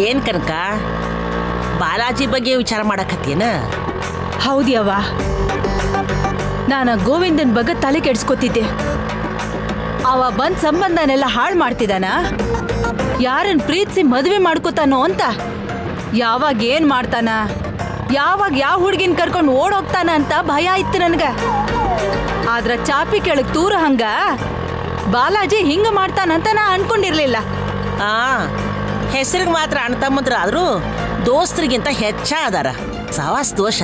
ಏನ್ ಕನಕ ಬಾಲಾಜಿ ಬಗ್ಗೆ ವಿಚಾರ ಮಾಡಕತ್ತೇನ? ಹೌದ್ಯವ್ವ, ನಾನು ಗೋವಿಂದನ್ ಬಗ್ಗೆ ತಲೆ ಕೆಡ್ಸ್ಕೊತಿದ್ದೆ. ಅವ ಬಂದ್ ಸಂಬಂಧನೆಲ್ಲ ಹಾಳು ಮಾಡ್ತಿದ್ದಾನ, ಯಾರನ್ ಪ್ರೀತಿಸಿ ಮದ್ವೆ ಮಾಡ್ಕೋತಾನೋ ಅಂತ. ಯಾವಾಗ ಏನ್ ಮಾಡ್ತಾನ, ಯಾವಾಗ ಯಾವ ಹುಡುಗಿನ ಕರ್ಕೊಂಡು ಓಡೋಗ್ತಾನ ಅಂತ ಭಯ ಇತ್ತು ನನ್ಗ. ಆದ್ರ ಚಾಪಿ ಕೆಳಗ್ ತೂರ ಹಂಗ ಬಾಲಾಜಿ ಹಿಂಗ ಮಾಡ್ತಾನಂತ ನಾ ಅನ್ಕೊಂಡಿರ್ಲಿಲ್ಲ. ಆ ಹೆಸರಿಗೆ ಮಾತ್ರ ಅಣ್ಣ ತಮ್ಮಂದ್ರ ಆದ್ರೂ ದೋಸ್ತರಿಗಿಂತ ಹೆಚ್ಚ ಅದಾರ. ಸವಾಸ್ ದೋಷ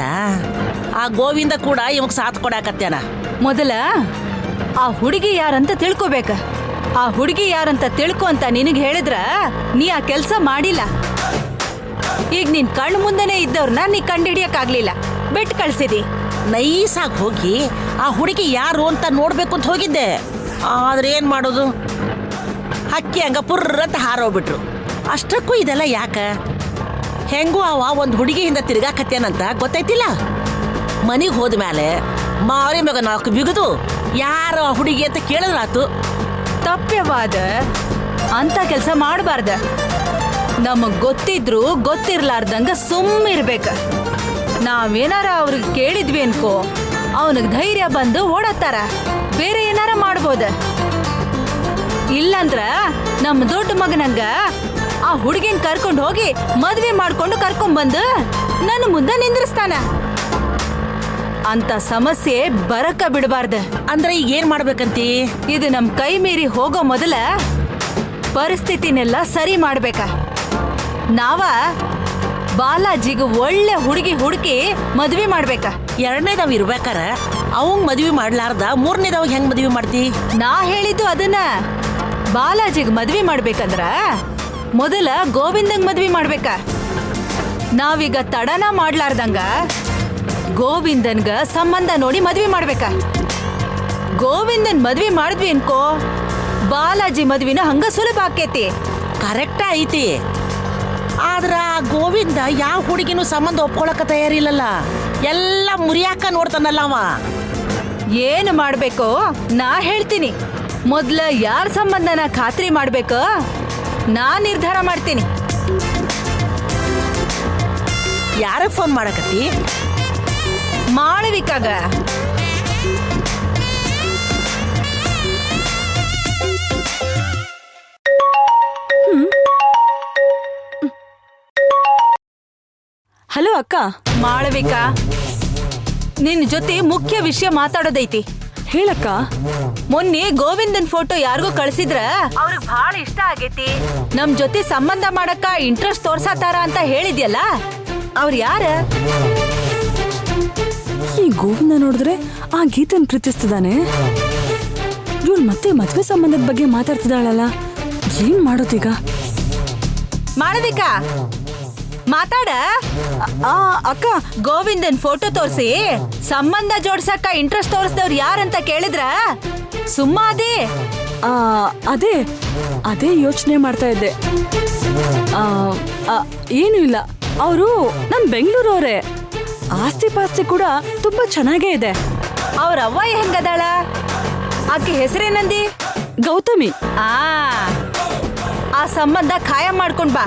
ಆ ಗೋವಿಂದ ಕೂಡ ಇವಾಗ ಸಾಥ್ ಕೊಡಾಕತ್ಯಾನ. ಮೊದಲ ಆ ಹುಡುಗಿ ಯಾರಂತ ತಿಳ್ಕೊಬೇಕ. ಆ ಹುಡುಗಿ ಯಾರಂತ ತಿಳ್ಕೊ ಅಂತ ನಿನಗ್ ಹೇಳಿದ್ರ ನೀ ಆ ಕೆಲ್ಸ ಮಾಡಿಲ್ಲ. ಈಗ ನಿನ್ ಕಣ್ಣು ಮುಂದೆನೆ ಇದ್ದವ್ರನ್ನ ನೀ ಕಂಡಿಡಿಯಕ್ಕಾಗ್ಲಿಲ್ಲ, ಬಿಟ್ಟು ಕಳ್ಸಿದಿ. ನೈಸಾಗಿ ಹೋಗಿ ಆ ಹುಡುಗಿ ಯಾರು ಅಂತ ನೋಡ್ಬೇಕು ಅಂತ ಹೋಗಿದ್ದೆ. ಆದ್ರೆ ಏನ್ ಮಾಡೋದು, ಹಕ್ಕಿ ಹಂಗ ಪುರ್ರಂತ ಹಾರೋಗ್ಬಿಟ್ರು. ಅಷ್ಟಕ್ಕೂ ಇದೆಲ್ಲ ಯಾಕ? ಹೆಂಗೂ ಅವ ಒಂದು ಹುಡುಗಿ ಹಿಂದ ತಿರ್ಗಾಕತ್ತೇನಂತ ಗೊತ್ತೈತಿಲ್ಲ. ಮನೆಗೆ ಹೋದ್ಮೇಲೆ ಮಾರಿ ಮಗ ನಾಲ್ಕು ಬಿಗುದು ಯಾರು ಆ ಹುಡುಗಿ ಅಂತ ಕೇಳಿದ್ರಾತು. ತಪ್ಪ್ಯವಾದ ಅಂತ ಕೆಲಸ ಮಾಡಬಾರ್ದ. ನಮಗ್ ಗೊತ್ತಿದ್ರು ಗೊತ್ತಿರ್ಲಾರ್ದಂಗ ಸುಮ್ಮಿರ್ಬೇಕ. ನಾವೇನಾರ ಅವ್ರಿಗೆ ಕೇಳಿದ್ವಿ ಅನ್ಕೋ, ಅವನಿಗೆ ಧೈರ್ಯ ಬಂದು ಓಡತ್ತಾರ, ಬೇರೆ ಏನಾರ ಮಾಡ್ಬೋದ. ಇಲ್ಲಂದ್ರ ನಮ್ಮ ದೊಡ್ಡ ಮಗನಂಗ ಆ ಹುಡುಗಿನ ಕರ್ಕೊಂಡು ಹೋಗಿ ಮದ್ವೆ ಮಾಡ್ಕೊಂಡು ಕರ್ಕೊಂಡ್ ಬಂದು ನನ್ನ ಮುಂದೆ ನಿಂದ್ರಿಸ್ತಾನ. ಅಂತ ಸಮಸ್ಯೆ ಬರಕ ಬಿಡಬಾರ್ದ. ಅಂದ್ರೆ ಈಗ ಏನ್ ಮಾಡ್ಬೇಕಂತಿ? ಇದು ನಮ್ ಕೈ ಮೀರಿ ಹೋಗೋ ಮೊದಲ ಪರಿಸ್ಥಿತಿನೆಲ್ಲ ಸರಿ ಮಾಡ್ಬೇಕ. ನಾವ ಬಾಲಾಜಿಗ ಒಳ್ಳೆ ಹುಡುಗಿ ಹುಡುಕಿ ಮದ್ವೆ ಮಾಡ್ಬೇಕ. ಎರಡನೇದವ್ ಇರ್ಬೇಕಾರ ಅವಂಗ್ ಮದ್ವಿ ಮಾಡ್ಲಾರ್ದ ಮೂರನೇದವ್ ಹೆಂಗ್ ಮದ್ವಿ ಮಾಡ್ತಿ? ನಾ ಹೇಳಿದ್ದು ಅದನ್ನ. ಬಾಲಾಜಿಗ್ ಮದ್ವಿ ಮಾಡ್ಬೇಕಂದ್ರ ಮೊದಲ ಗೋವಿಂದಂಗ್ ಮದ್ವಿ ಮಾಡ್ಬೇಕ. ನಾವೀಗ ತಡನ ಮಾಡ್ಲಾರ್ದಂಗ ಗೋವಿಂದನ್ಗ ಸಂಬಂಧ ನೋಡಿ ಮದ್ವಿ ಮಾಡ್ಬೇಕ. ಗೋವಿಂದನ್ ಮದ್ವಿ ಮಾಡಿದ್ವಿ ಅನ್ಕೋ, ಬಾಲಾಜಿ ಮದ್ವಿನ ಹಂಗ ಸುಲಭ ಆಕೇತಿ. ಕರೆಕ್ಟ್ ಐತಿ. ಆದ್ರ ಗೋವಿಂದ ಯಾವ ಹುಡುಗಿನೂ ಸಂಬಂಧ ಒಪ್ಕೊಳಕ ತಯಾರಿಲ್ಲಲ್ಲ. ಎಲ್ಲ ಮುರಿಯಾಕ ನೋಡ್ತಾನಲ್ಲ ಅವ. ಏನು ಮಾಡ್ಬೇಕು ನಾ ಹೇಳ್ತೀನಿ. ಮೊದ್ಲ ಯಾರ ಸಂಬಂಧನ ಖಾತ್ರಿ ಮಾಡ್ಬೇಕು ನಾ ನಿರ್ಧಾರ ಮಾಡ್ತೀನಿ. ಯಾರ ಫೋನ್ ಮಾಡಕತ್ತಿ? ಮಾಳವಿಕಾಗ. ಹಲೋ ಅಕ್ಕ. ಮಾಳವಿಕಾ, ನಿನ್ ಜೊತೆ ಮುಖ್ಯ ವಿಷಯ ಮಾತಾಡೋದೈತಿ. ಹೇಳಕ್ಕ. ಮೊನ್ನೆ ಗೋವಿಂದನ್ ಫೋಟೋ ಯಾರಿಗೂ ಕಳ್ಸಿದ್ರ ಅವ್ರಿಗೆ ಬಹಳ ಇಷ್ಟ ಆಗೈತಿ. ನಮ್ ಜೊತೆ ಸಂಬಂಧ ಮಾಡಕ ಇಂಟ್ರೆಸ್ಟ್ ತೋರ್ಸಾತಾರ ಅಂತ ಹೇಳಿದ್ಯಲ್ಲ, ಅವ್ರ ಯಾರ? ಈ ಗೋವಿಂದ ನೋಡಿದ್ರೆ ಆ ಗೀತನ್ ಪ್ರೀತಿಸ್ತಿದ್ದಾನೆ. ಇವಳು ಮತ್ತೆ ಮದ್ವೆ ಸಂಬಂಧದ ಬಗ್ಗೆ ಮಾತಾಡ್ತಿದ್ದಾಳಲ್ಲ, ಏನ್ ಮಾಡೋದೀಗ? ಮಾಳವಿಕಾ ಮಾತಾಡ. ಅಕ್ಕ, ಗೋವಿಂದನ್ ಫೋಟೋ ತೋರ್ಸಿ ಸಂಬಂಧ ಜೋಡ್ಸಕ್ಕ ಇಂಟ್ರೆಸ್ಟ್ ತೋರಿಸಿದವ್ರು ಯಾರಂತ ಕೇಳಿದ್ರ ಸುಮ್ಮ ಅದೇ? ಅದೇ ಅದೇ ಯೋಚನೆ ಮಾಡ್ತಾ ಇದ್ದೆ. ಏನು ಇಲ್ಲ, ಅವರು ನಮ್ ಬೆಂಗಳೂರವ್ರೆ. ಆಸ್ತಿ ಪಾಸ್ತಿ ಕೂಡ ತುಂಬಾ ಚೆನ್ನಾಗೇ ಇದೆ. ಅವ್ರ ಅವ್ವ ಹೆಂಗದಾಳ? ಆಕೆ ಹೆಸರೇನಂದಿ? ಗೌತಮಿ. ಆ ಸಂಬಂಧ ಖಾಯ ಮಾಡ್ಕೊಂಡ್ ಬಾ.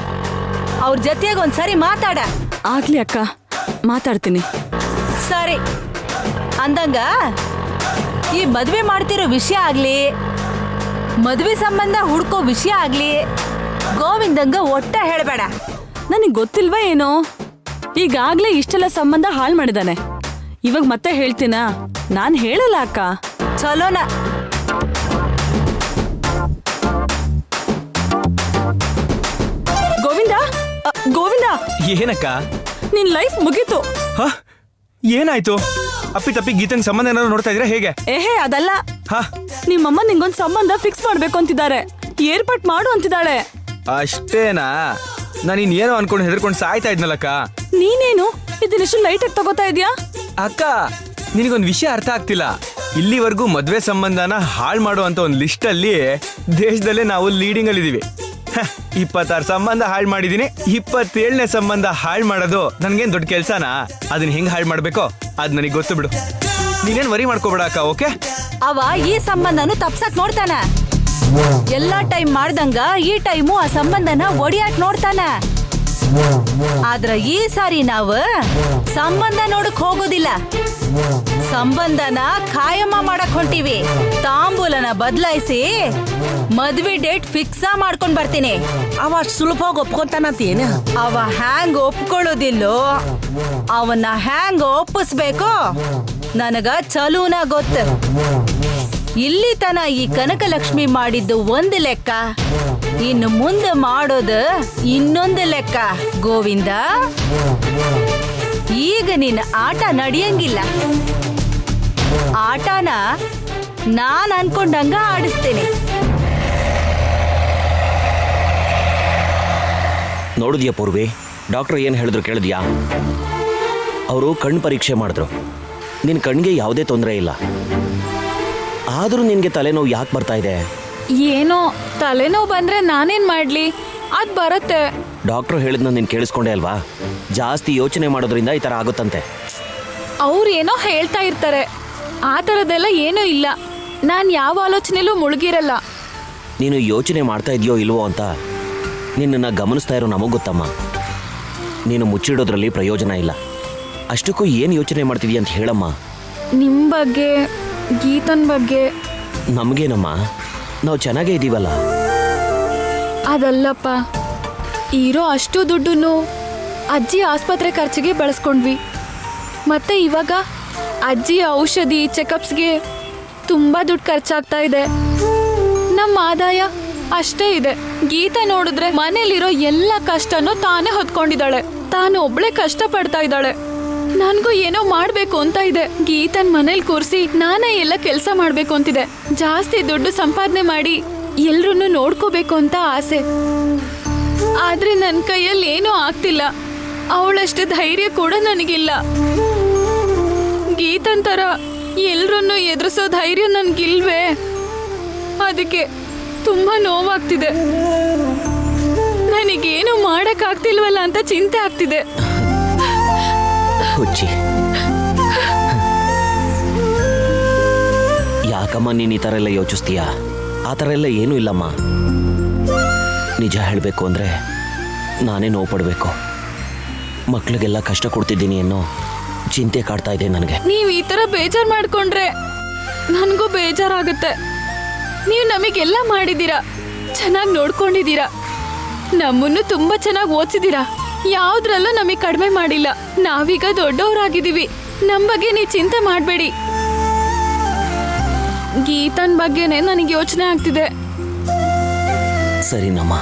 ಅವ್ರ ಜೊತೆಗೆ ಒಂದ್ಸರಿ ಮಾತಾಡ. ಆಗ್ಲಿ ಅಕ್ಕ, ಮಾತಾಡ್ತೀನಿ. ಸರಿ ಅಂದಂಗ ಈ ಮದ್ವೆ ಮಾಡ್ತಿರೋ ವಿಷಯ ಆಗ್ಲಿ, ಮದ್ವೆ ಸಂಬಂಧ ಹುಡ್ಕೋ ವಿಷಯ ಆಗ್ಲಿ ಗೋವಿಂದಂಗ ಒಟ್ಟ ಹೇಳ್ಬೇಡ. ನನಗ್ ಗೊತ್ತಿಲ್ವಾ ಏನೋ, ಈಗಾಗ್ಲೇ ಇಷ್ಟೆಲ್ಲ ಸಂಬಂಧ ಹಾಳು ಮಾಡಿದಾನೆ. ಇವಾಗ ಮತ್ತೆ ಹೇಳ್ತೀನಾ? ನಾನ್ ಹೇಳಲ್ಲ ಅಕ್ಕ. ಚಲೋನ. ಗೋವಿಂದ, ಏನಕ್ಕ? ನಿನ್ ಲೈಫ್ ಮುಗೀತು. ಏನಾಯ್ತು? ಅಪ್ಪಿ ತಪ್ಪಿ ಗೀತಂಗ್ ಸಂಬಂಧ ಏನಾದ್ರು ನೋಡ್ತಾ ಇದ್ರೆ ಹೇಗೆ? ಅದಲ್ಲ. ನಿಮ್ಮಮ್ಮ ನಿಂಗೊಂದ್ ಸಂಬಂಧ ಫಿಕ್ಸ್ ಮಾಡ್ಬೇಕು ಅಂತಿದ್ದಾರೆ. ಏರ್ಪಾಟ್ ಮಾಡು ಅಂತಿದ್ದಾಳೆ. ಅಷ್ಟೇನಾ? ನಾನು ಇನ್ನೇನೋ ಅನ್ಕೊಂಡು ಹೆದರ್ಕೊಂಡು ಸಾಯ್ತಾ ಇದ್ನಲ್ಲಕ್ಕ. ನೀನೇನು ಇದನ್ನೆಷ್ಟು ಲೈಟ್ ಆಗಿ ತಗೋತಾ ಇದ್ಯಾ? ಅಕ್ಕ, ನಿನಗೊಂದು ವಿಷಯ ಅರ್ಥ ಆಗ್ತಿಲ್ಲ. ಇಲ್ಲಿವರೆಗೂ ಮದ್ವೆ ಸಂಬಂಧನ ಹಾಳು ಮಾಡುವಂತ ಒಂದು ಲಿಸ್ಟ್ ಅಲ್ಲಿ ದೇಶದಲ್ಲೇ ನಾವು ಲೀಡಿಂಗ್ ಅಲ್ಲಿ ಇದೀವಿ. 26 ಸಂಬಂಧ ಹಾಳು ಮಾಡಿದೀನಿ. 27ನೇ ಸಂಬಂಧ ಹಾಳು ಮಾಡೋದು ನನ್ಗೇನ್ ದೊಡ್ಡ ಕೆಲ್ಸನಾ? ಅದನ್ನ ಹೆಂಗ್ ಹಾಳು ಮಾಡ್ಬೇಕೋ ಅದ್ ನನಗೆ ಗೊತ್ತು ಬಿಡು. ನೀನೇನ್ ವರಿ ಮಾಡ್ಕೋಬೇಡ ಅಕ್ಕ. ಓಕೆ? ಅವ ಈ ಸಂಬಂಧನು ತಪ್ಸಕ್ ನೋಡ್ತಾನ. ಎಲ್ಲಾ ಟೈಮ್ ಮಾಡ್ದಂಗ ಈ ಟೈಮು ಆ ಸಂಬಂಧನ ಒಡಿಯಾಕ್ ನೋಡ್ತಾನ. ಆದ್ರ ಈ ಸಾರಿ ನಾವು ಸಂಬಂಧ ನೋಡಕ್ ಹೋಗೋದಿಲ್ಲ, ಸಂಬಂಧನ ಖಾಯಮ್ಮ ಮಾಡಕ್ ಹೊಂಟಿವಿ. ತಾಂಬೂಲನ ಬದಲಾಯಿಸಿ ಮದ್ವೆ ಡೇಟ್ ಫಿಕ್ಸ್ ಮಾಡ್ಕೊಂಡ್ ಬರ್ತೀನಿ. ಅವ ಸುಲಭವಾಗಿ ಒಪ್ಕೊಂತಾನಂತೇನು? ಅವ ಹ್ಯಾಂಗ್ ಒಪ್ಕೊಳ್ಳೋದಿಲ್ಲೋ, ಅವನ್ನ ಹ್ಯಾಂಗ್ ಒಪ್ಪಿಸ್ಬೇಕೋ ನನಗ ಚಲೂನ ಗೊತ್ತ. ಇಲ್ಲಿ ತನ ಈ ಕನಕಲಕ್ಷ್ಮಿ ಮಾಡಿದ್ದು ಒಂದು ಲೆಕ್ಕ, ಇನ್ನು ಮುಂದೆ ಮಾಡೋದು ಇನ್ನೊಂದು ಲೆಕ್ಕ. ಗೋವಿಂದ, ಈಗ ನಿನ್ನ ಆಟ ನಡೆಯಂಗಿಲ್ಲ. ಆಟನ ನಾನ್ ಅನ್ಕೊಂಡಂಗ ಆಡಿಸ್ತೇನೆ. ನೋಡಿದ್ಯಾ ಪೂರ್ವಿ, ಡಾಕ್ಟರ್ ಏನು ಹೇಳಿದ್ರು ಕೇಳಿದ್ಯಾ? ಅವರು ಕಣ್ಣು ಪರೀಕ್ಷೆ ಮಾಡಿದ್ರು. ನಿನ್ನ ಕಣ್ಣಿಗೆ ಯಾವುದೇ ತೊಂದರೆ ಇಲ್ಲ. ಆದರೂ ನಿನಗೆ ತಲೆನೋವು ಯಾಕೆ ಬರ್ತಾ ಇದೆ? ಏನೋ ತಲೆನೋವು ಬಂದ್ರೆ ನಾನೇನ್ ಮಾಡ್ಲಿ, ಅದ್ ಬರುತ್ತೆ. ಡಾಕ್ಟರ್ ಹೇಳಿದ್ನ ನೀನು ಕೇಳಿಸ್ಕೊಂಡೆ ಅಲ್ವಾ? ಜಾಸ್ತಿ ಯೋಚನೆ ಮಾಡೋದ್ರಿಂದ ಈ ಥರ ಆಗುತ್ತಂತೆ. ಅವ್ರು ಏನೋ ಹೇಳ್ತಾ ಇರ್ತಾರೆ, ಆ ಥರದ್ದೆಲ್ಲ ಏನೂ ಇಲ್ಲ. ನಾನು ಯಾವ ಆಲೋಚನೆಲೂ ಮುಳುಗಿರಲ್ಲ. ನೀನು ಯೋಚನೆ ಮಾಡ್ತಾ ಇದೆಯೋ ಇಲ್ವೋ ಅಂತ ನಿನ್ನನ್ನು ಗಮನಿಸ್ತಾ ಇರೋ ನಮಗೆ ಗೊತ್ತಮ್ಮ. ನೀನು ಮುಚ್ಚಿಡೋದ್ರಲ್ಲಿ ಪ್ರಯೋಜನ ಇಲ್ಲ. ಅಷ್ಟಕ್ಕೂ ಏನು ಯೋಚನೆ ಮಾಡ್ತಿದೀಯ ಅಂತ ಹೇಳಮ್ಮ. ನಿಮ್ಮ ಬಗ್ಗೆ, ಗೀತನ್ ಬಗ್ಗೆ. ನಮಗೇನಮ್ಮ, ನಾವು ಚೆನ್ನಾಗೇ ಇದ್ದೀವಲ್ಲ. ಅದಲ್ಲಪ್ಪ, ಇರೋ ಅಷ್ಟು ದುಡ್ಡನ್ನು ಅಜ್ಜಿ ಆಸ್ಪತ್ರೆ ಖರ್ಚಿಗೆ ಬಳಸ್ಕೊಂಡ್ವಿ. ಮತ್ತೆ ಇವಾಗ ಅಜ್ಜಿ ಔಷಧಿ ಚೆಕಪ್ಸ್ಗೆ ತುಂಬ ದುಡ್ಡು ಖರ್ಚಾಗ್ತಾ ಇದೆ. ನಮ್ಮ ಆದಾಯ ಅಷ್ಟೇ ಇದೆ. ಗೀತಾ ನೋಡಿದ್ರೆ ಮನೇಲಿರೋ ಎಲ್ಲ ಕಷ್ಟನೂ ತಾನೇ ಹೊತ್ಕೊಂಡಿದ್ದಾಳೆ. ತಾನು ಒಬ್ಳೆ ಕಷ್ಟ ಪಡ್ತಾ ಇದ್ದಾಳೆ. ನನ್ಗೂ ಏನೋ ಮಾಡ್ಬೇಕು ಅಂತ ಇದೆ. ಗೀತನ್ ಮನೇಲಿ ಕೂರಿಸಿ ನಾನೇ ಎಲ್ಲ ಕೆಲಸ ಮಾಡ್ಬೇಕು ಅಂತಿದೆ. ಜಾಸ್ತಿ ದುಡ್ಡು ಸಂಪಾದನೆ ಮಾಡಿ ಎಲ್ರನ್ನೂ ನೋಡ್ಕೋಬೇಕು ಅಂತ ಆಸೆ. ಆದ್ರೆ ನನ್ನ ಕೈಯಲ್ಲಿ ಏನೂ ಆಗ್ತಿಲ್ಲ. ಅವಳಷ್ಟು ಧೈರ್ಯ ಕೂಡ ನನಗಿಲ್ಲ. ಗೀತನ್ ತರ ಎಲ್ರನ್ನೂ ಎದುರಿಸೋ ಧೈರ್ಯ ನನ್ಗಿಲ್ವೇ? ಅದಕ್ಕೆ ತುಂಬಾ ನೋವಾಗ್ತಿದೆ. ನನಗೇನು ಮಾಡಕ್ಕಾಗ್ತಿಲ್ವಲ್ಲ ಅಂತ ಚಿಂತೆ ಆಗ್ತಿದೆ. ಹುಚ್ಚಿ, ಯಾಕಮ್ಮ ನೀನು ಈ ಥರ ಎಲ್ಲ ಯೋಚಿಸ್ತೀಯ? ಆ ಥರ ಎಲ್ಲ ಏನೂ ಇಲ್ಲಮ್ಮ. ನಿಜ ಹೇಳಬೇಕು ಅಂದರೆ ನಾನೇ ನೋವು ಪಡಬೇಕು. ಮಕ್ಳಿಗೆಲ್ಲ ಕಷ್ಟ ಕೊಡ್ತಿದ್ದೀನಿ ಅನ್ನೋ ಚಿಂತೆ ಕಾಡ್ತಾ ಇದೆ ನನಗೆ. ನೀವು ಈ ತರ ಬೇಜಾರು ಮಾಡ್ಕೊಂಡ್ರೆ ನನಗೂ ಬೇಜಾರಾಗುತ್ತೆ. ನೀವು ನಮಗೆಲ್ಲ ಮಾಡಿದ್ದೀರಾ, ಚೆನ್ನಾಗಿ ನೋಡ್ಕೊಂಡಿದ್ದೀರಾ, ನಮ್ಮನ್ನು ತುಂಬಾ ಚೆನ್ನಾಗಿ ಓದಿಸಿದ್ದೀರಾ. ಯಾವ್ದ್ರಲ್ಲೂ ನಮಗೆ ಕಡಿಮೆ ಮಾಡಿಲ್ಲ. ನಾವೀಗ ದೊಡ್ಡವರಾಗಿದ್ದೀವಿ. ನಮ್ಮ ಬಗ್ಗೆ ನೀವು ಚಿಂತೆ ಮಾಡಬೇಡಿ. ಗೀತನ್ ಬಗ್ಗೆನೇ ನನಗೆ ಯೋಚನೆ ಆಗ್ತಿದೆ. ಸರಿನಮ್ಮ,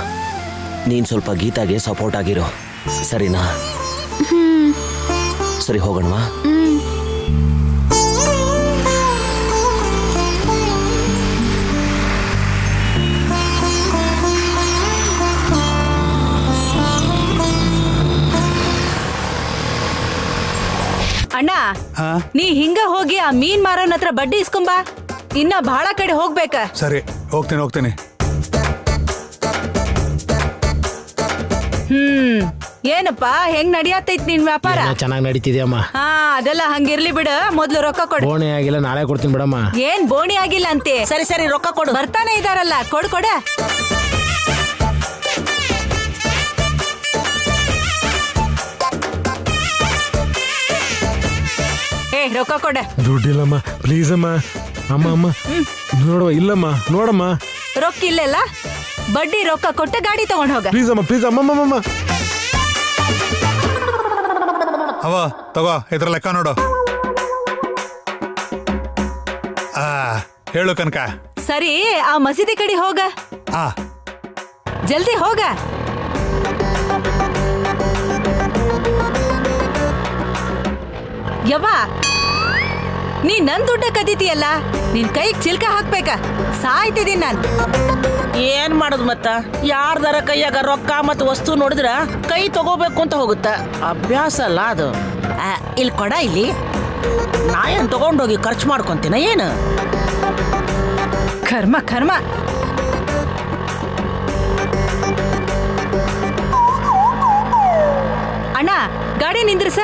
ನೀನು ಸ್ವಲ್ಪ ಗೀತಾಗೆ ಸಪೋರ್ಟ್ ಆಗಿರೋ, ಸರಿನಾ? ಸರಿ, ಹೋಗೋಣವಾ? ಅಣ್ಣ, ನೀ ಹಿಂಗ ಹೋಗಿ ಆ ಮೀನ್ ಮಾರೋನ್ ಹತ್ರ ಬಡ್ಡಿ ಇಸ್ಕೊಂಬಾ. ಇನ್ನ ಬಹಳ ಕಡೆ ಹೋಗ್ಬೇಕ. ಸರಿ, ಹೋಗ್ತೇನೆ. ಏನಪ್ಪಾ, ಹೆಂಗ್ ನಡಿಯತೈತ್ ನಿನ್ ವ್ಯಾಪಾರ? ಚೆನ್ನಾಗಿ ನಡೀತಿದ್ಯಮ್ಮ. ಹಾ, ಅದೆಲ್ಲ ಹಂಗಿರ್ಲಿ ಬಿಡ. ಮೊದ್ಲು ರೊಕ್ಕ ಕೊಡು. ಬೋಣಿ ಆಗಿಲ್ಲ, ನಾಳೆ ಕೊಡ್ತೀನಿ ಬಿಡಮ್ಮ. ಏನ್ ಬೋಣಿ ಆಗಿಲ್ಲ ಅಂತೆ? ಸರಿ ಸರಿ, ರೊಕ್ಕ ಕೊಡು. ಬರ್ತಾನೆ ಇದಾರಲ್ಲ, ಕೊಡ. ರೊಕ್ಕ ಕೊಡ. ದುಡ್ಡಿಲ್ಲಮ್ಮ, ಪ್ಲೀಸ್ ಅಮ್ಮ. ಅಮ್ಮ ನೋಡುವ, ಇಲ್ಲಮ್ಮ, ನೋಡಮ್ಮ. ರೊಕ್ಕ ಇಲ್ಲೆಲ್ಲ, ಬಡ್ಡಿ ರೊಕ್ಕ ಕೊಟ್ಟು ಗಾಡಿ ತಗೊಂಡ್ ಹೋಗ. ಪ್ಲೀಸ್ ಅಮ್ಮ. ಅವ ತಗೋ, ಇದ್ರ ಲೆಕ್ಕ ನೋಡು. ಹೇಳು ಕನಕ. ಸರಿ, ಆ ಮಸೀದಿ ಕಡೆ ಹೋಗ. ಜಲ್ದಿ ಹೋಗ. ಯವ್ವ, ನೀ ನನ್ ದುಡ್ಡ ಕದೀತಿಯಲ್ಲ, ನಿನ್ ಕೈಗೆ ಚಿಲ್ಕ ಹಾಕ್ಬೇಕ. ಸಾಯ್ತಿದೀನಿ ನಾನು. ಏನ್ ಮಾಡೋದು ಮತ್ತ? ಯಾರ್ದಾರ ಕೈಯಾಗ ರೊಕ್ಕ ಮತ್ತು ವಸ್ತು ನೋಡಿದ್ರ ಕೈ ತಗೋಬೇಕು ಅಂತ ಹೋಗುತ್ತ. ಅಭ್ಯಾಸ ಅಲ್ಲ ಅದು. ಇಲ್ಲಿ ಕೊಡ, ಇಲ್ಲಿ ನಾ ಏನ್ ತಗೊಂಡೋಗಿ ಖರ್ಚು ಮಾಡ್ಕೊಂತೀನ ಏನು? ಕರ್ಮ. ಅಣ್ಣ, ಗಾಡಿ ನಿಂದ್ರಸ.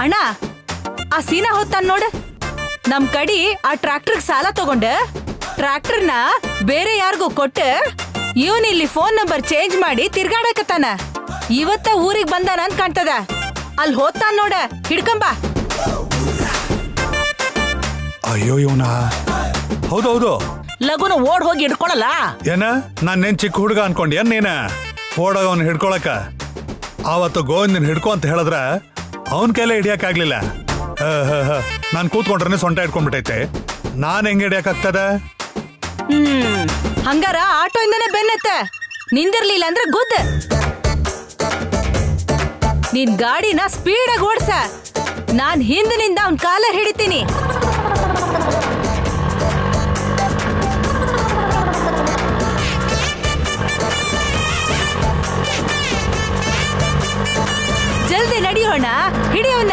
ಅಣ್ಣ, ಆ ಸೀನಾ ಹೊತ್ತಾನ ನೋಡ. ನಮ್ ಕಡಿ ಆ ಟ್ರ್ಯಾಕ್ಟರ್ ಸಾಲ ತಗೊಂಡ ಟ್ರ್ಯಾಕ್ಟರ್ನ ಬೇರೆ ಯಾರಿಗೂ ಕೊಟ್ಟು ಇವನ್ ಇಲ್ಲಿ ಫೋನ್ ನಂಬರ್ ಚೇಂಜ್ ಮಾಡಿ ತಿರ್ಗಾಡಕತ್ತಾನ. ಇವತ್ತ ಊರಿಗೆ ಬಂದಾನ ಅಂತ ಕಾಣ್ತದ. ಅಲ್ಲಿ ಹೋಗ್ತಾನ ನೋಡ, ಹಿಡ್ಕೊಂಬ. ಅಯ್ಯೋ ಇವನ ಹೌದೌದು. ಲಗುನ ಓಡ್ ಹೋಗಿ ಹಿಡ್ಕೊಳಲ್ಲ. ಏನ ನಾನೇನ್ ಚಿಕ್ಕ ಹುಡುಗ ಅನ್ಕೊಂಡಿ ನೀನ ಓಡಾಗ ಅವ್ನ ಹಿಡ್ಕೊಳಕ? ಆವತ್ತು ಗೋವಿಂದನ್ ಹಿಡ್ಕೊ ಅಂತ ಹೇಳಿದ್ರ ಅವನ್ ಕೈಲೇ ಹಿಡಿಯಕ್ಕಾಗ್ಲಿಲ್ಲ. ನಾನ್ ಕೂತ್ಕೊಂಡ್ರೆ ಸೊಂಟ ಹಿಡ್ಕೊಂಡ್ಬಿಟ್ಟೈತೆ. ನಾನ್ ಹೆಂಗ್ ಹಿಡಿಯಕ್ಕಾಗ್ತದ? ಹಂಗಾರ ಆಟೋ ಇಂದನೇ ಬೆನ್ನತ್ತೆ. ನಿಂದಿರ್ಲಿಲ್ಲ ಅಂದ್ರೆ ಗುದ್ದ. ನಿನ್ ಗಾಡಿನ ಸ್ಪೀಡಾಗಿ ಓಡ್ಸ. ನಾನ್ ಹಿಂದಿನಿಂದ ಅವನ್ ಕಾಲ ಹಿಡಿತೀನಿ. ಜಲ್ದಿ ನಡಿಯೋಣ, ಹಿಡಿಯೋಣ.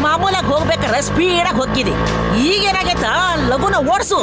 ಮಾಮೂಲಾಗಿ ಹೋಗ್ಬೇಕಾದ್ರೆ ಸ್ಪೀಡಾಗಿ ಹೋಗಿದಿ. ಈಗೇನಾಗೈತ, ಲಗುನ ಓಡ್ಸು.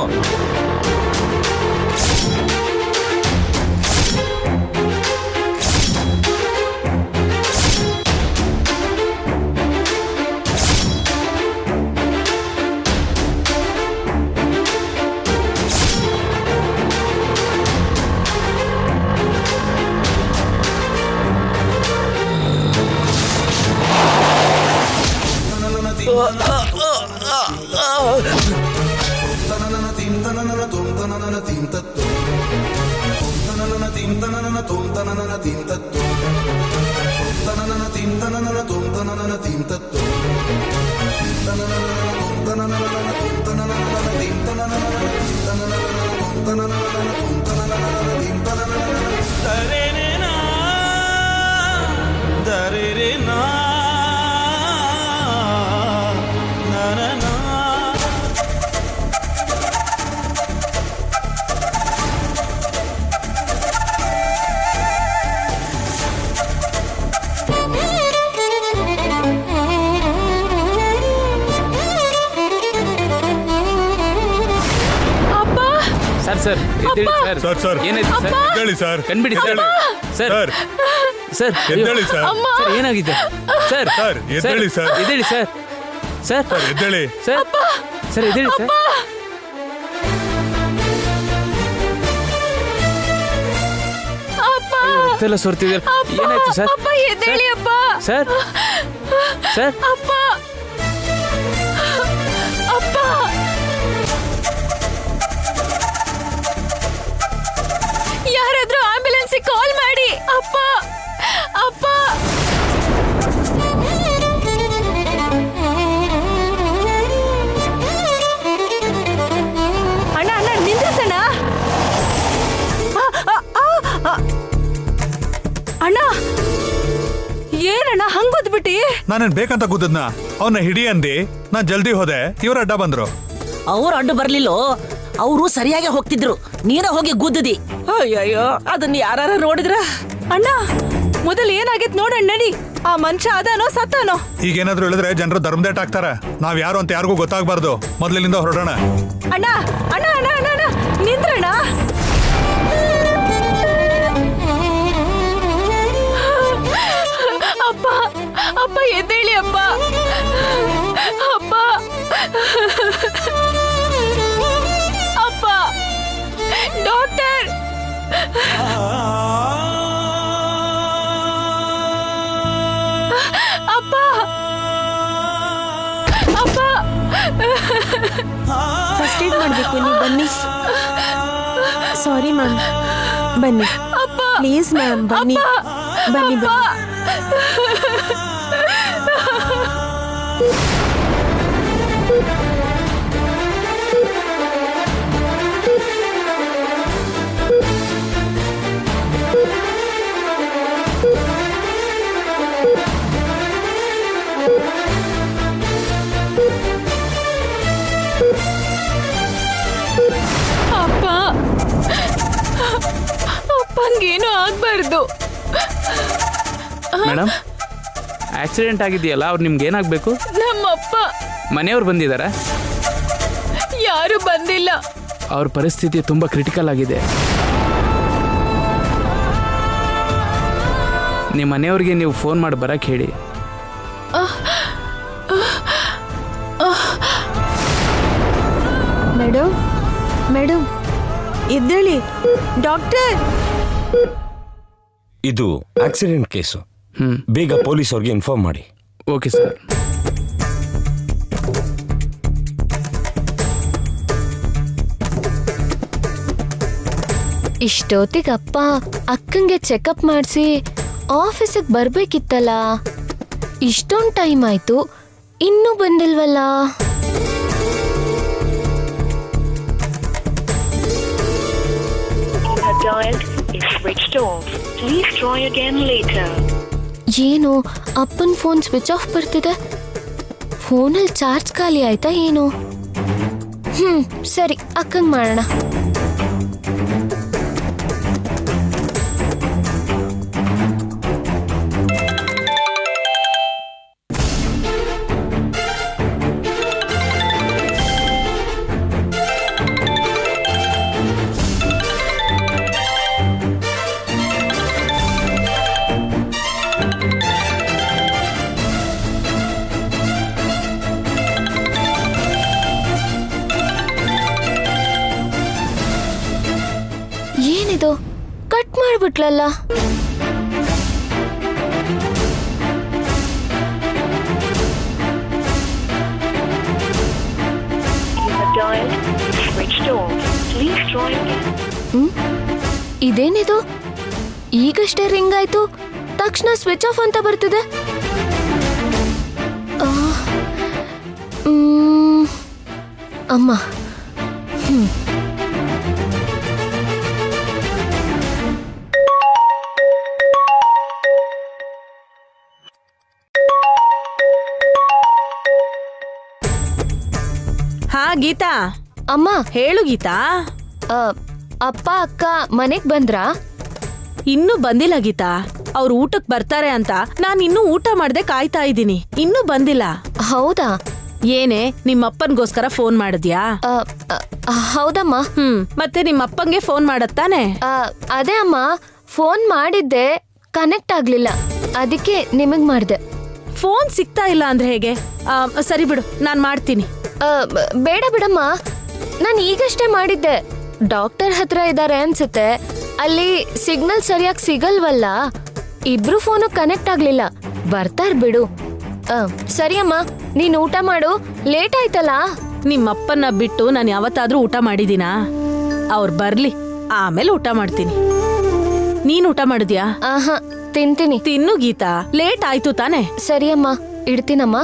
ಸರ್ ಸರ್ ಸರ್ ಏನಾಯ್ತು ಸರ್? ಹೇಳಿ ಸರ್. ಕಣ್ಬಿಡಿ ಸರ್. ಸರ್ ಸರ್ ಎದ್ದೇಳಿ ಸರ್. ಸರ್ ಏನಾಗಿದೆ ಸರ್? ಸರ್ ಎದ್ದೇಳಿ ಸರ್. ಎದ್ದೇಳಿ ಸರ್. ಸರ್ ಸರ್ ಎದ್ದೇಳಿ ಸರ್. ಸರ್ ಎದ್ದೇಳಿ ಸರ್. ರಕ್ತೆಲ್ಲ ಸೋರ್ತಿದೆ. ಏನಾಯ್ತು ಸರ್? ಎದ್ದೇಳಿ ಅಪ್ಪ. ಸರ್ ಸರ್ ಅಪ್ಪ ಅಪ್ಪ ಯಾರಾದ್ರೂ ಆಂಬ್ಯುಲೆನ್ಸ್ ಕಾಲ್ ಮಾಡಿ. ಅಪ್ಪ ಅಪ್ಪ ಅಣ್ಣ ಅಣ್ಣ ನಿಂದ್ರಿಸಣ್ಣ. ಅಣ್ಣ ಏನಣ್ಣ ಹಂಗೋದ್ಬಿಟ್ಟಿ? ನಾನೇನ್ ಬೇಕಂತ ಗುದ್ದದ್ನ ಅವನ್ನ ಹಿಡಿ ಅಂದಿ. ನಾನ್ ಜಲ್ದಿ ಹೋದೆ, ಇವ್ರ ಅಡ್ಡ ಬಂದ್ರು. ಅವ್ರು ಅಡ್ಡು ಬರ್ಲಿಲ್ಲೋ, ಅವರು ಸರಿಯಾಗಿ ಹೋಗ್ತಿದ್ರು, ನೀನ ಹೋಗಿ ಗುದ್ದದಿ. ಅಯ್ಯಯ್ಯೋ, ಅದನ್ನ ಯಾರ ನೋಡಿದ್ರ? ಅಣ್ಣ ಮೊದಲು ಏನಾಗಿತ್ ನೋಡಣ್ಣ, ನಡಿ. ಆ ಮನುಷ್ಯ ಅದಾನೋ ಸತ್ತಾನೋ? ಈಗೇನಾದ್ರೂ ಹೇಳಿದ್ರೆ ಜನರು ಧರ್ಮದೇಟ್ ಆಗ್ತಾರ. ನಾವ್ ಯಾರು ಅಂತ ಯಾರಿಗೂ ಗೊತ್ತಾಗ್ಬಾರ್ದು. ಮೊದ್ಲಿನಿಂದ ಹೊರಡೋಣ. ಅಣ್ಣ ಅಣ್ಣ ಅಣ್ಣ ಅಣ್ಣ ಅಣ್ಣ ನಿಂದ್ರಣ್ಣ. ಅಪ್ಪ ಅಪ್ಪ ಎದ್ದೇಳಿ ಅಪ್ಪ. ಅಪ್ಪ ಅಪ್ಪ ಡಾಕ್ಟರ್. ಅಪ್ಪ ಅಪ್ಪ ಫಸ್ಟ್ ಏಡ್ ಮಾಡಬೇಕು. ನೀವು ಬನ್ನಿ. ಸಾರಿ ಮ್ಯಾಮ್, ಬನ್ನಿ ಪ್ಲೀಸ್ ಮ್ಯಾಮ್, ಬನ್ನಿ ಬನ್ನಿ ಬನ್ನಿ. ಅಪ್ಪ ಅಪ್ಪಂಗೇನು ಆಗ್ಬಾರ್ದು. ಮೇಡಮ್, ಆಕ್ಸಿಡೆಂಟ್ ಆಗಿದೆಯಲ್ಲ, ಅವ್ರು ನಿಮ್ಗೆ ಏನಾಗಬೇಕು? ನಮ್ಮಪ್ಪ. ಮನೆಯವ್ರು ಬಂದಿದ್ದಾರಾ? ಯಾರು ಬಂದಿಲ್ಲ. ಅವ್ರ ಪರಿಸ್ಥಿತಿ ತುಂಬ ಕ್ರಿಟಿಕಲ್ ಆಗಿದೆ. ನಿಮ್ಮ ಮನೆಯವ್ರಿಗೆ ನೀವು ಫೋನ್ ಮಾಡಿ ಬರಕ್ಕೆ ಹೇಳಿ. ಮೇಡಮ್ ಎದ್ದೇಳಿ ಡಾಕ್ಟರ್. ಇದು ಆಕ್ಸಿಡೆಂಟ್ ಕೇಸು. ಬೇಗ ಪೊಲೀಸ್ ಅವ್ರಿಗೆ ಇನ್ಫಾರ್ಮ್ ಮಾಡಿ. Okay sir. ಇಷ್ಟೊತ್ತಿಗಪ್ಪ ಅಕ್ಕಂಗೆ ಚೆಕಪ್ ಮಾಡಿಸಿ ಆಫೀಸಿಗೆ ಬರ್ಬೇಕಿತ್ತಲ್ಲ. ಇಷ್ಟೊಂದು ಟೈಮ್ ಆಯ್ತು, ಇನ್ನೂ ಬಂದಿಲ್ವಲ್ಲ. ಏನು ಅಪ್ಪನ ಫೋನ್ ಸ್ವಿಚ್ ಆಫ್ ಬರ್ತಿದೆ. ಫೋನಲ್ಲಿ ಚಾರ್ಜ್ ಖಾಲಿ ಆಯ್ತಾ ಏನು? ಸರಿ, ಅಕ್ಕಂಗೆ ಮಾಡೋಣ. ಏನಿದು, ಕಟ್ ಮಾಡ್ಬಿಟ್ಲಲ್ಲ. ಇದೇನಿದು, ಈಗಷ್ಟೇ ರಿಂಗ್ ಆಯ್ತು, ತಕ್ಷಣ ಸ್ವಿಚ್ ಆಫ್ ಅಂತ ಬರ್ತಿದೆ. ಅಮ್ಮ, ಹಾ ಗೀತಾ. ಅಮ್ಮ ಹೇಳು ಗೀತಾ. ಅಪ್ಪ ಅಕ್ಕ ಮನೆಗ್ ಬಂದ್ರಾ? ಇನ್ನೂ ಬಂದಿಲ್ಲ ಗೀತಾ. ಅವ್ರು ಊಟಕ್ ಬರ್ತಾರೆ ಅಂತ ನಾನ್ ಇನ್ನೂ ಊಟ ಮಾಡ್ದೆ ಕಾಯ್ತಾ ಇದ್ದೀನಿ. ಇನ್ನೂ ಬಂದಿಲ್ಲ. ಹೌದಾ? ಏನೇ, ನಿಮ್ಮಪ್ಪನ್ಗೋಸ್ಕರ ಫೋನ್ ಮಾಡಿದ್ಯಾ? ಹೌದಮ್ಮ. ಮತ್ತೆ ನಿಮ್ಮಪ್ಪಂಗೆ ಫೋನ್ ಮಾಡತ್ತಾನೆ? ಅದೇ ಅಮ್ಮ, ಫೋನ್ ಮಾಡಿದ್ದೆ, ಕನೆಕ್ಟ್ ಆಗ್ಲಿಲ್ಲ, ಅದಕ್ಕೆ ನಿಮಗ್ ಮಾಡ್ದೆ. ಫೋನ್ ಸಿಗ್ತಾ ಇಲ್ಲ ಅಂದ್ರೆ ಹೇಗೆ? ಸರಿ ಬಿಡು, ನಾನ್ ಮಾಡ್ತೀನಿ. ಬೇಡ ಬಿಡಮ್ಮ, ನಾನು ಈಗಷ್ಟೇ ಮಾಡಿದ್ದೆ. ಡಾಕ್ಟರ್ ಹತ್ರ ಇದ್ದಾರೆ ಅನ್ಸುತ್ತೆ, ಅಲ್ಲಿ ಸಿಗ್ನಲ್ ಸರಿಯಾಗಿ ಸಿಗಲ್ವಲ್ಲ, ಇಬ್ರು ಫೋನು ಕನೆಕ್ಟ್ ಆಗ್ಲಿಲ್ಲ. ಬರ್ತಾರ್ ಬಿಡು. ಸರಿ ಅಮ್ಮ, ನೀನ್ ಊಟ ಮಾಡು, ಲೇಟ್ ಆಯ್ತಲ್ಲ. ನಿಮ್ಮಪ್ಪನ್ನ ಬಿಟ್ಟು ನಾನು ಯಾವತ್ತಾದ್ರೂ ಊಟ ಮಾಡಿದೀನಾ? ಅವ್ರು ಬರ್ಲಿ, ಆಮೇಲೆ ಊಟ ಮಾಡ್ತೀನಿ. ನೀನ್ ಊಟ ಮಾಡಿದ್ಯಾ? ಆಹಾ, ತಿಂತೀನಿ. ತಿನ್ನು ಗೀತಾ, ಲೇಟ್ ಆಯ್ತು ತಾನೆ? ಸರಿ ಅಮ್ಮ, ಇಡ್ತೀನಮ್ಮ.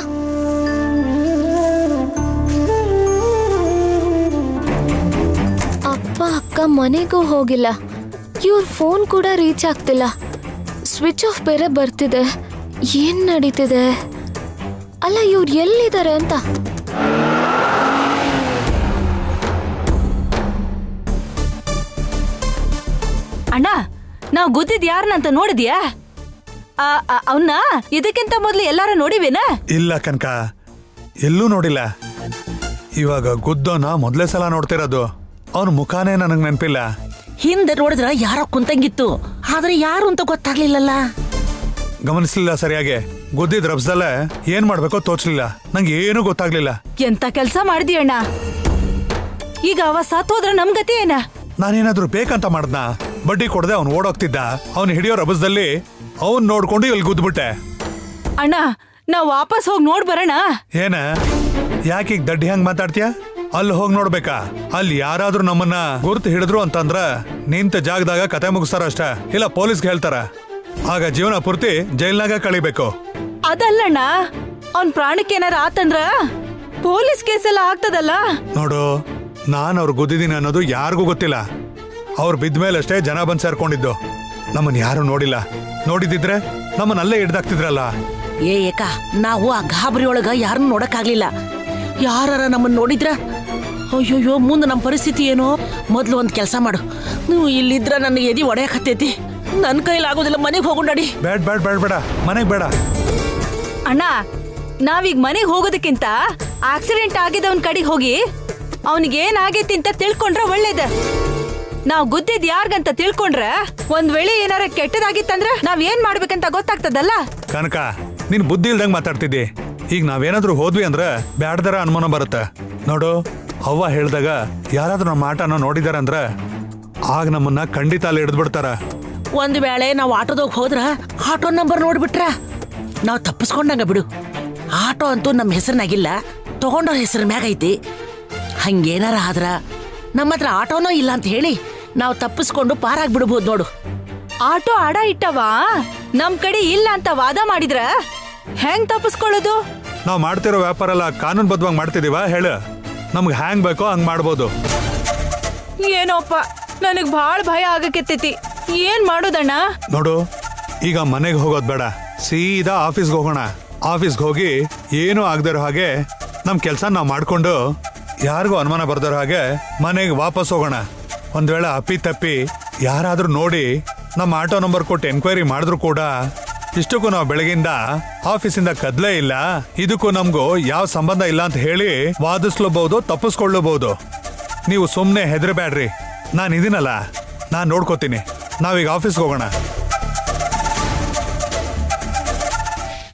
ಅಪ್ಪ ಅಕ್ಕ ಮನೆಗೂ ಹೋಗಿಲ್ಲ, ಇವ್ರ ಫೋನ್ ಕೂಡ ರೀಚ್ ಆಗ್ತಿಲ್ಲ, ಸ್ವಿಚ್ ಆಫ್ ಬೇರೆ ಬರ್ತಿದೆ. ಏನ್ ನಡೀತಿದೆ? ಅಲ್ಲ, ಇವ್ರು ಎಲ್ಲಿದ್ದಾರೆ ಅಂತ. ಅಣ್ಣ, ನಾವ್ ಗುದ್ದಿದ್ ಯಾರನ್ನಂತ ನೋಡಿದ್ಯಾ? ಅವನ್ನ ಇದಕ್ಕಿಂತ ಮೊದ್ಲು ಎಲ್ಲಾರ ನೋಡಿವೇನ? ಇಲ್ಲ ಕನಕ, ಎಲ್ಲೂ ನೋಡಿಲ್ಲ. ಇವಾಗ ಗುದ್ದೋನ ಮೊದಲೇ ಸಲ ನೋಡ್ತಿರೋದು. ಅವನ ಮುಖಾನೇ ನನಗ್ ನೆನಪಿಲ್ಲ. ಹಿಂದೆ ನೋಡಿದ್ರ ಯಾರೋ ಕುಂತಂಗಿತ್ತು, ಆದ್ರೆ ಯಾರು ಅಂತ ಗೊತ್ತಾಗ್ಲಿಲ್ಲಲ್ಲ. ಗಮನಿಸ್ಲಿಲ್ಲ ಸರಿಯಾಗಿ. ಗುದ್ದಿದ್ ರಬ್ಸದಲ್ಲೇ ಏನ್ ಮಾಡ್ಬೇಕೋ ತೋಚ್ಲಿಲ್ಲ. ನಂಗೆ ಏನೂ ಗೊತ್ತಾಗ್ಲಿಲ್ಲ. ಎಂತ ಕೆಲ್ಸ ಮಾಡಿದ್ಯಣ್ಣ? ಈಗ ಅವ ಸಾತೋದ್ರ ನಮ್ ಗತಿ ಏನ? ನಾನೇನಾದ್ರೂ ಬೇಕಂತ ಮಾಡ್ದ? ಬಡ್ಡಿ ಕೊಡದೆ ಅವ್ನು ಓಡೋಗ್ತಿದ್ದ. ಅವ್ನು ಹಿಡಿಯೋ ರಭಸದಲ್ಲಿ ಅವನ್ ನೋಡ್ಕೊಂಡು ಇಲ್ಲಿ ಗುದ್ಬಿಟ್ಟೆ. ಅಣ್ಣ, ನಾವ್ ವಾಪಸ್ ಹೋಗಿ ನೋಡ್ ಬರೋಣ. ಏನ, ಯಾಕೀಗ ದಡ್ಡಿ ಹಂಗ್ ಮಾತಾಡ್ತೀಯ? ಅಲ್ಲಿ ಹೋಗಿ ನೋಡ್ಬೇಕಾ? ಅಲ್ಲಿ ಯಾರಾದ್ರೂ ನಮ್ಮನ್ನ ಗುರ್ತು ಹಿಡಿದ್ರು ಅಂತಂದ್ರ ನಿಂತ ಜಾಗದಾಗ ಕತೆ ಮುಗಿಸ್ತಾರ ಅಷ್ಟ, ಇಲ್ಲ ಪೊಲೀಸ್ಗೆ ಹೇಳ್ತಾರ. ಆಗ ಜೀವನ ಪೂರ್ತಿ ಜೈಲ್ನಾಗ ಕಳಿಬೇಕು. ಅದಲ್ಲಣ್ಣ, ಅವ್ನ್ ಪ್ರಾಣಕ್ಕೆ ಏನಾರ ಆತಂದ್ರ ಪೊಲೀಸ್ ಕೇಸೆಲ್ಲ ಆಗ್ತದಲ್ಲ. ನೋಡು, ನಾನ್ ಅವ್ರು ಗುದ್ದಿದ್ದೀನಿ ಅನ್ನೋದು ಯಾರಿಗೂ ಗೊತ್ತಿಲ್ಲ. ಅವ್ರು ಬಿದ್ಮೇಲಷ್ಟೇ ಜನ ಬಂದ್ ಸೇರ್ಕೊಂಡಿದ್ದು. ನಮ್ಮನ್ ಯಾರು ನೋಡಿಲ್ಲ. ನೋಡಿದಿದ್ರೆ ನಮ್ಮನ್ನಲ್ಲೇ ಹಿಡ್ದಾಕ್ತಿದ್ರಲ್ಲ. ಏಕ, ನಾವು ಆ ಗಾಬರಿ ಒಳಗ ಯಾರನ್ನು ನೋಡಕ್ಕಾಗ್ಲಿಲ್ಲ. ಯಾರ ನಮ್ಮನ್ನ ನೋಡಿದ್ರ ಅಯ್ಯೋಯ್ಯೋ, ಮುಂದೆ ನಮ್ಮ ಪರಿಸ್ಥಿತಿ ಏನೋ. ಮೊದ್ಲು ಒಂದ್ ಕೆಲಸ ಮಾಡು, ನೀವು ಇಲ್ಲಿದ್ರ ನನ್ನ ಎದಿ ಒಡೆಯಕತ್ತೈತಿ. ನನ್ನ ಕೈಲಾಗೋದಿಲ್ಲ, ಮನೆಗೆ ಹೋಗೊಂಡಾಡಿ. ಬೇಡ ಬೇಡ ಬೇಡ ಬೇಡ, ಮನೆಗ್ ಬೇಡ. ಅಣ್ಣ, ನಾವೀಗ ಮನೆಗೆ ಹೋಗೋದಕ್ಕಿಂತ ಆಕ್ಸಿಡೆಂಟ್ ಆಗಿದವನ್ ಕಡೆಗೆ ಹೋಗಿ ಅವನಿಗೇನಾಗೈತಿ ಅಂತ ತಿಳ್ಕೊಂಡ್ರೆ ಒಳ್ಳೇದ. ನಾವ್ ಗುದ್ದಿದ್ ಯಾರ್ಗಂತ ತಿಳ್ಕೊಂಡ್ರೆ ಒಂದ್ ವೇಳೆ ಏನಾರ ಕೆಟ್ಟದಾಗಿತ್ತಂದ್ರ ನಾವ್ ಏನ್ ಮಾಡ್ಬೇಕಂತ ಗೊತ್ತಾಗ್ತದಲ್ಲ. ಕನಕ, ನೀನ್ ಬುದ್ಧಿ ಇಲ್ದಂಗ್ ಮಾತಾಡ್ತಿದ್ದಿ. ಈಗ ನಾವೇನಾದ್ರೂ ಹೋದ್ವಿ ಅಂದ್ರ ಬ್ಯಾಡ್ದರ ಅನುಮಾನ ಬರುತ್ತೆ. ನೋಡು, ಅವ್ವ ಹೇಳ್ದಾಗ ಯಾರಾದ್ರೂ ನಮ್ಮ ಆಟನ ನೋಡಿದಾರೆ ಅಂದ್ರೆ ಆಗ ನಮ್ಮನ್ನ ಖಂಡಿತ ಅಲ್ಲಿ ಹಿಡಿದ್ಬಿಡ್ತಾರ. ಒಂದ್ ವೇಳೆ ನಾವು ಆಟೋದಾಗ ಹೋದ್ರ ಆಟೋ ನಂಬರ್ ನೋಡ್ಬಿಟ್ರ ನಾವು ತಪ್ಪಿಸ್ಕೊಂಡಂಗ ಬಿಡು. ಆಟೋ ಅಂತೂ ನಮ್ಮ ಹೆಸರಿನಾಗಿಲ್ಲ, ತಗೊಂಡವ್ರ ಹೆಸರು ಮ್ಯಾಗ ಐತಿ. ಹಂಗೇನಾರ ಆದ್ರ ನಮ್ಮ ಹತ್ರ ಆಟೋನೋ ಇಲ್ಲ ಅಂತ ಹೇಳಿ ನಾವು ತಪ್ಪಿಸ್ಕೊಂಡು ಪಾರಾಗ್ ಬಿಡ್ಬೋದು ನೋಡು. ಆಟೋ ಅಡ ಇಟ್ಟವಾ ನಮ್ ಕಡೆ ಇಲ್ಲ ಅಂತ ವಾದ ಮಾಡಿದ್ರ ಹೆಂಗ್ ತಪ್ಪಿಸ್ಕೊಳ್ಳೋದು? ನಾವು ಮಾಡ್ತಿರೋ ವ್ಯಾಪಾರ ಎಲ್ಲ ಕಾನೂನುಬದ್ಧವಾಗಿ ಮಾಡ್ತಿದೀವ ಹೇಳು. ನಮ್ಗೆ ಹ್ಯಾಂಗ್ ಬೇಕೋ ಹಂಗ್ ಮಾಡ್ಬೋದು. ಏನೋಪ್ಪ ನನಗ್ ಭಾಳ ಭಯ ಆಗಕೆತ್ತೈತಿ. ಏನ್ ಮಾಡೋದಣ್ಣ? ನೋಡು, ಈಗ ಮನೆಗೆ ಹೋಗೋದ್ ಬೇಡ, ಸೀದಾ ಆಫೀಸ್ಗೆ ಹೋಗೋಣ. ಆಫೀಸ್ಗೆ ಹೋಗಿ ಏನೂ ಆಗದಿರೋ ಹಾಗೆ ನಮ್ ಕೆಲ್ಸ ನಾವು ಮಾಡ್ಕೊಂಡು ಯಾರಿಗೂ ಅನುಮಾನ ಬರ್ದಿರೋ ಹಾಗೆ ಮನೆಗೆ ವಾಪಸ್ ಹೋಗೋಣ. ಒಂದ್ ವೇಳೆ ಅಪ್ಪಿ ತಪ್ಪಿ ಯಾರಾದ್ರೂ ನೋಡಿ ನಮ್ಮ ಆಟೋ ನಂಬರ್ ಕೊಟ್ಟು ಎನ್ಕ್ವೈರಿ ಮಾಡಿದ್ರು ಕೂಡ ಇಷ್ಟಕ್ಕೂ ನಾವು ಬೆಳಗಿಂದ ಆಫೀಸಿಂದ ಕದ್ಲೇ ಇಲ್ಲ, ಇದಕ್ಕೂ ನಮಗೂ ಯಾವ ಸಂಬಂಧ ಇಲ್ಲ ಅಂತ ಹೇಳಿ ವಾದಿಸ್ಲೂಬಹುದು, ತಪ್ಪಿಸ್ಕೊಳ್ಳಬಹುದು. ನೀವು ಸುಮ್ಮನೆ ಹೆದರಬೇಡ್ರಿ, ನಾನು ಇದೀನಲ್ಲ, ನಾನು ನೋಡ್ಕೋತೀನಿ. ನಾವೀಗ ಆಫೀಸ್ಗೆ ಹೋಗೋಣ.